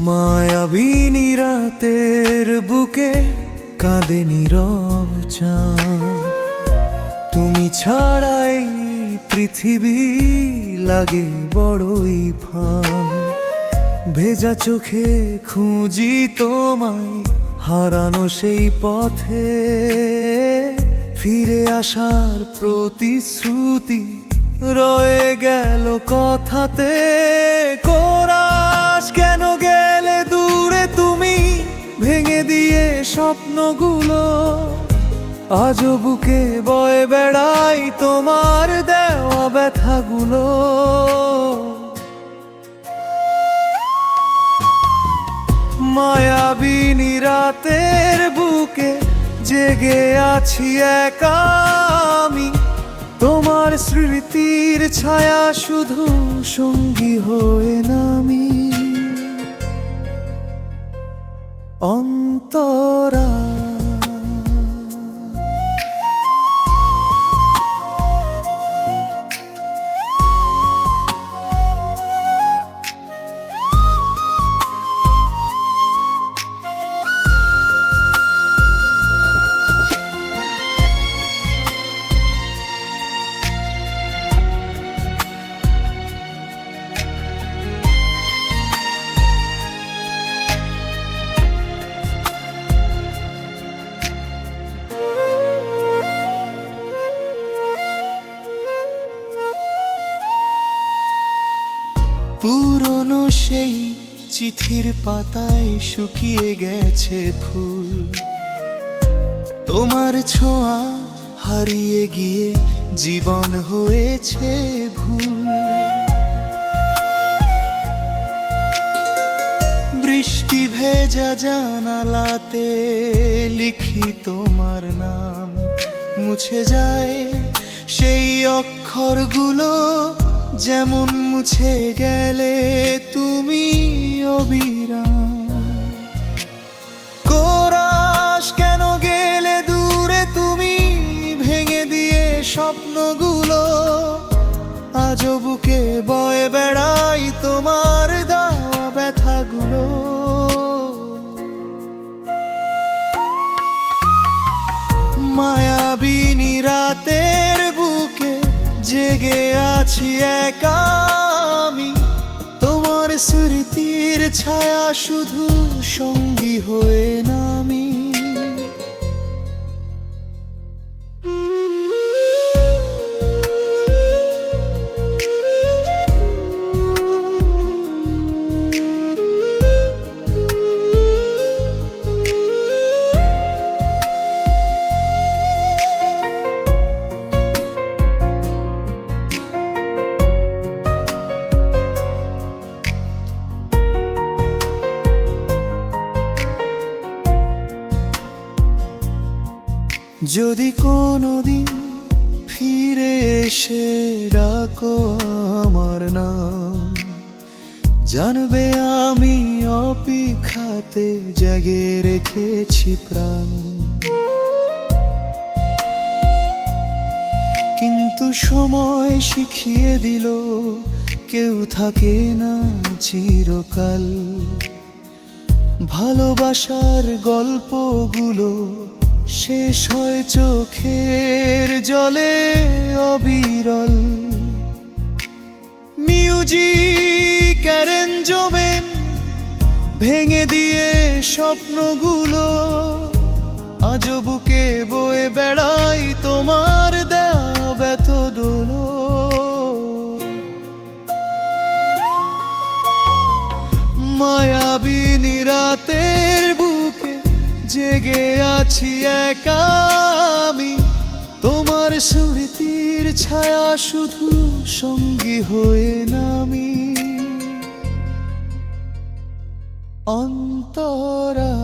মায়াবিনী রাতের বুকে কাঁদে নীরব চাঁদ। তুমি ছাড়াই পৃথিবী লাগে বড়ই ফাঁক। ভেজা চোখে খুঁজি তোমায়, হারানো সেই পথে। ফিরে আসার প্রতিশ্রুতি রয়ে গেল কথাতে। কোরাস কেন গেলে দূরে তুমি, ভেঙে দিয়ে স্বপ্নগুলো। আজও বুকে বয়ে বেড়াই তোমার দেওয়া ব্যথাগুলো। মায়াবিনী রাতের বুকে জেগে আছি একা আমি। তোমার স্মৃতির ছায়া শুধু সঙ্গী হয়ে নামি। অন্তরা পুরনো সেই চিঠির পাতায় শুকিয়ে গেছে ফুল। তোমার ছোঁয়া হারিয়ে গিয়ে জীবন হয়েছে ভুল। বৃষ্টি ভেজা জানালাতে লিখি তোমার নাম। মুছে যায় সেই অক্ষরগুলো, যেমন মুছে গেলে তুমি অবিরাম। কোরাস কেন গেলে দূরে তুমি, ভেঙে দিয়ে স্বপ্নগুলো। আজও বুকে বয়ে বেড়াই তোমার দেওয়া ব্যথাগুলো। মায়াবিনী রাতের বুকে জেগে আছি একা আমি। তোমার স্মৃতির ছায়া শুধু সঙ্গী হয়ে নামি। যদি কোনোদিন ফিরে এসে ডাকো আমার নাম, জানবে আমি অপেক্ষাতে জেগে রেখেছি প্রাণ। কিন্তু সময় শিখিয়ে দিল কেউ থাকে না চিরকাল। ভালোবাসার গল্পগুলো শেষ হয় চোখের জলে অবিরল। মিউজিক অ্যারেঞ্জমেন্ট ভেঙে দিয়ে স্বপ্নগুলো। আজও বুকে বয়ে বেড়াই তোমার দেওয়া ব্যথাগুলো। মায়াবিনী রাতের বুকে জেগে আছি একা আমি। তোমার স্মৃতির ছায়া শুধু সঙ্গী হয়ে নামি। অন্তরা।